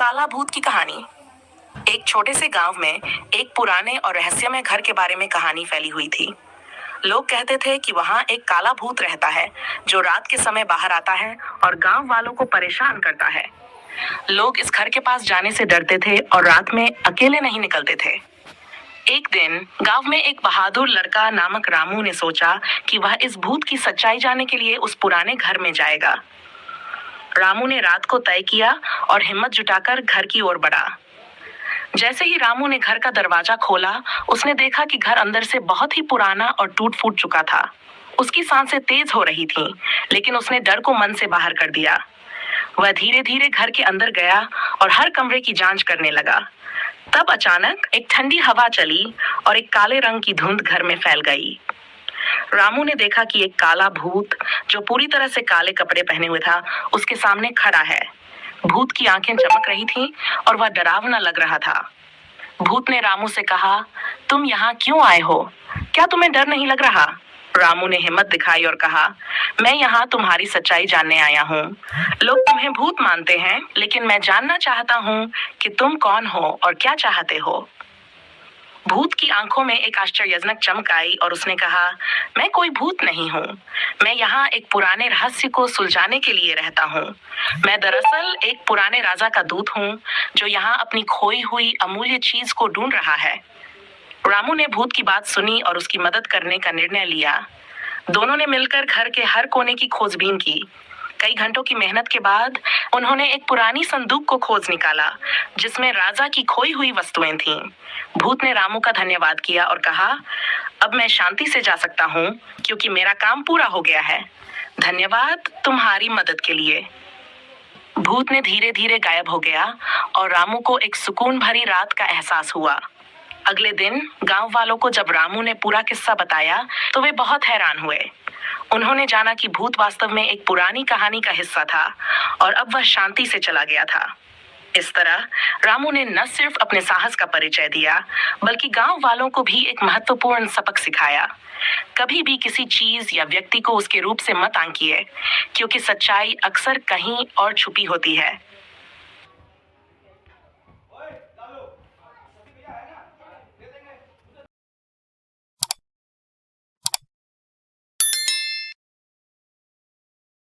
काला भूत की कहानी। एक छोटे से गांव में एक पुराने और रहस्यमय घर के बारे में कहानी फैली हुई थी। लोग कहते थे कि वहां एक काला भूत रहता है जो रात के समय बाहर आता है और गांव वालों को परेशान करता है। लोग इस घर के पास जाने से डरते थे और रात में अकेले नहीं निकलते थे। एक दिन गांव में एक बहादुर लड़का नामक रामू ने सोचा कि वह इस भूत की सच्चाई जानने के लिए उस पुराने घर में जाएगा। रामू ने रात को तय किया और हिम्मत जुटाकर घर की ओर बढ़ा। जैसे ही रामू ने घर का दरवाजा खोला, उसने देखा कि घर अंदर से बहुत ही पुराना और टूट फूट चुका था। उसकी सांसें तेज हो रही थीं, लेकिन उसने डर को मन से बाहर कर दिया। वह धीरे धीरे घर के अंदर गया और हर कमरे की जांच करने लगा। तब अचानक एक ठंडी हवा चली और एक काले रंग की धुंध घर में फैल गई। रामू ने देखा कि एक काला भूत जो पूरी तरह से काले कपड़े पहने हुए था, उसके सामने खड़ा है। भूत की आंखें चमक रही थीं और वह डरावना लग रहा था। भूत ने रामू से कहा, तुम यहाँ क्यों आए हो? क्या तुम्हें डर नहीं लग रहा? रामू ने हिम्मत दिखाई और कहा, मैं यहाँ तुम्हारी सच्चाई जानने आया हूँ। लोग तुम्हें भूत मानते हैं, लेकिन मैं जानना चाहता हूँ कि तुम कौन हो और क्या चाहते हो। भूत की आंखों में एक आश्चर्यजनक चमक आई और उसने कहा, मैं कोई भूत नहीं हूँ। मैं यहाँ एक पुराने रहस्य को सुलझाने के लिए रहता हूँ। मैं दरअसल एक पुराने राजा का दूत हूँ जो यहाँ अपनी खोई हुई अमूल्य चीज को ढूंढ रहा है। रामू ने भूत की बात सुनी और उसकी मदद करने का निर्णय लिया। दोनों ने मिलकर घर के हर कोने की खोजबीन की। कई घंटों की मेहनत के बाद उन्होंने एक पुरानी संदूक को खोज निकाला जिसमें राजा की खोई हुई वस्तुएं थीं। भूत ने रामू का धन्यवाद किया और कहा, अब मैं शांति से जा सकता हूँ क्योंकि मेरा काम पूरा हो गया है। धन्यवाद तुम्हारी मदद के लिए। भूत ने धीरे धीरे गायब हो गया और रामू को एक सुकून भरी रात का एहसास हुआ। अगले दिन गांव वालों को जब रामू ने पूरा किस्सा बताया तो वे बहुत हैरान हुए। उन्होंने जाना कि भूत वास्तव में एक पुरानी कहानी का हिस्सा था और अब वह शांति से चला गया था। इस तरह रामू ने न सिर्फ अपने साहस का परिचय दिया, बल्कि गांव वालों को भी एक महत्वपूर्ण सबक सिखाया। कभी भी किसी चीज या व्यक्ति को उसके रूप से मत आंकिए, क्योंकि सच्चाई अक्सर कहीं और छुपी होती है।